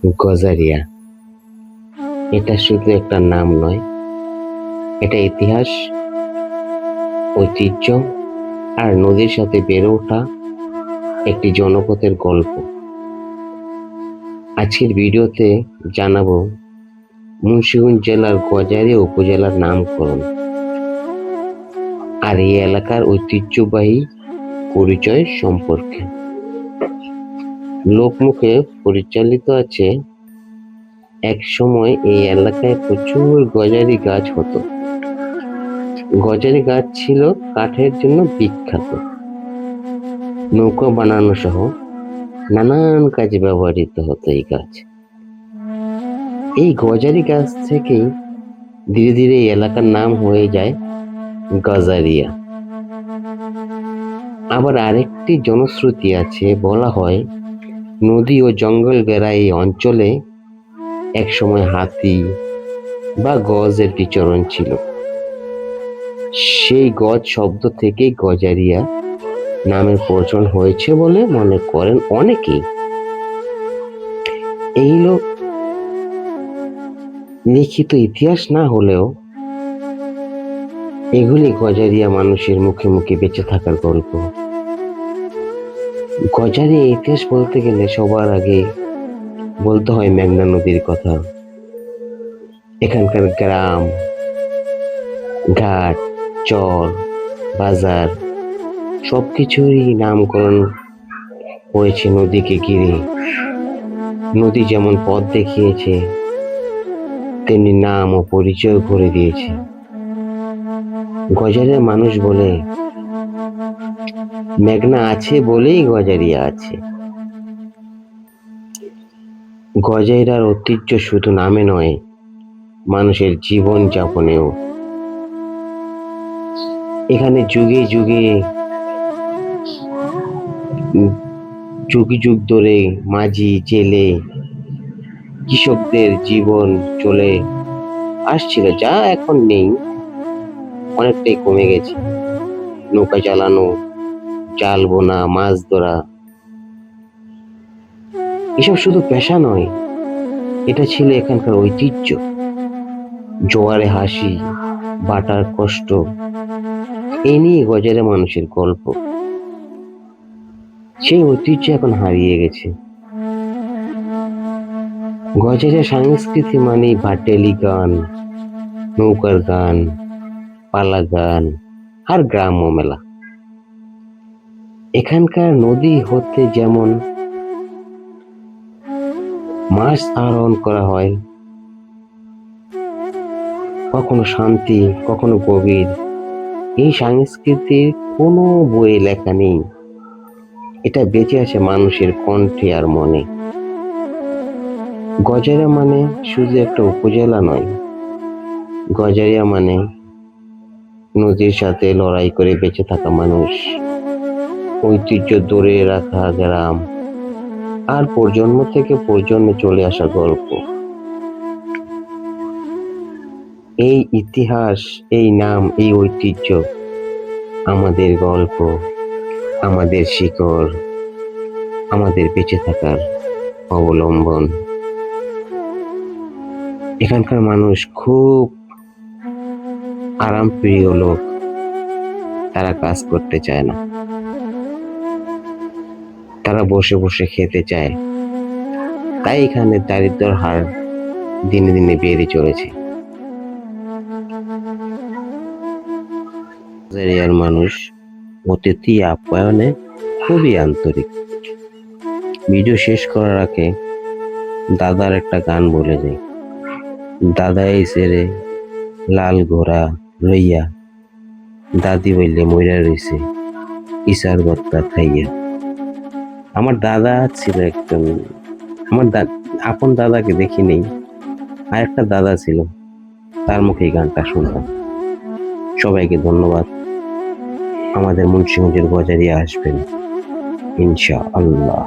গজারিয়া এটা শুধু একটা নাম নয়, এটা ইতিহাস, ঐতিহ্য আর নদীর সাথে বেড়ে ওঠা একটি জনপদের গল্প। আজকের ভিডিওতে জানাবো মুন্সিগঞ্জ জেলার গজারিয়া উপজেলার নামকরণ আর এই এলাকার ঐতিহ্যবাহী পরিচয় সম্পর্কে। লোকমুখে পরিচালিত আছে এক সময় এই এলাকায় প্রচুর গজারি গাছ হতো। গজারি গাছ ছিল কাঠের জন্য বিখ্যাত। নৌকা বানানো সহ নানান কাজে ব্যবহৃত হতো এই গাছ। এই গজারি গাছ থেকেই ধীরে ধীরে এই এলাকার নাম হয়ে যায় গজারিয়া। আবার আরেকটি জনশ্রুতি আছে, বলা হয় নদী ও জঙ্গল ঘেরা এই অঞ্চলে একসময় হাতি বা গজের বিচরণ ছিল। সেই গজ শব্দ থেকেই গজারিয়া নামের প্রচলন হয়েছে বলে মনে করেন অনেকেই। এই লোক লিখিত ইতিহাস না হলেও এগুলি গজারিয়া মানুষের মুখে মুখে বেঁচে থাকার গল্প। গজারিয়া ইতিহাস বলতে গেলে সবার আগে বলতে হয় মেঘনা নদীর কথা। এখানকার গ্রাম, ঘাট, চর, বাজার সবকিছুরই নামকরণ হয়েছে নদীকে ঘিরে। নদী যেমন পথ দেখিয়েছে, তেমনি নাম ও পরিচয় করে দিয়েছে। গজারিয়ার মানুষ বলে, মেঘনা আছে বলেই গজারিয়া আছে। গজারিয়ার ঐতিহ্য শুধু নামে নয়, মানুষের জীবন যাপনেও। এখানে যুগে যুগে যুগ ধরে মাঝি, জেলে, কৃষকদের জীবন চলে আসছিল, যা এখন নেই, অনেকটাই কমে গেছে। নৌকা চালানো, জাল বোনা, মাছ ধরা, এসব শুধু পেশা নয়, এটা ছিল এখানকার ঐতিহ্য। জোয়ারে হাসি, বাটার কষ্ট, এই নিয়ে গজারিয়া মানুষের গল্প। সেই ঐতিহ্য এখন হারিয়ে গেছে। গজারিয়া সংস্কৃতি মানে ভাটেলি গান, নৌকার গান, পালা গান আর গ্রাম্য মেলা। এখানকার নদী হতে যেমন মাছ আহরণ করা হয়, কখনো শান্তি, কখনো গভীর। এই সংস্কৃতির কোনো বইয়ে লেখা নেই, এটা বেঁচে আছে মানুষের কণ্ঠে আর মনে। গজারিয়া মানে শুধু একটা উপজেলা নয়, গজারিয়া মানে নদীর সাথে লড়াই করে বেঁচে থাকা মানুষ, ঐতিহ্য ধরে রাখা গ্রাম আর প্রজন্ম থেকে প্রজন্মে চলে আসা গল্প। এই ইতিহাস, এই নাম, এই ঐতিহ্য আমাদের গল্প, আমাদের শিকড়, আমাদের বেঁচে থাকার অবলম্বন। এখানকার মানুষ খুব আরামপ্রিয় লোক, তারা কাজ করতে চায় না, তারা বসে বসে খেতে চায়। তাই এখানে দারিদ্র্যের হার দিনে দিনে বেড়ে চলেছে। গজারিয়ার মানুষ অতিথি আপ্যায়নে খুবই আন্তরিক। ভিডিও শেষ করার আগে দাদার একটা গান বলে যায়। দাদা এই ছেড়ে লাল ঘোড়া লইয়া, দাদি বললে মইরা রইছে ইসার বত্তা খাইয়া। আমার দাদা ছিল একজন, আমার আপন দাদাকে দেখি নেই, আর একটা দাদা ছিল, তার মুখে এই গানটা শুনতাম। সবাইকে ধন্যবাদ। আমাদের মুন্সিগঞ্জের গজারিয়া আসবেন ইনশাআল্লাহ।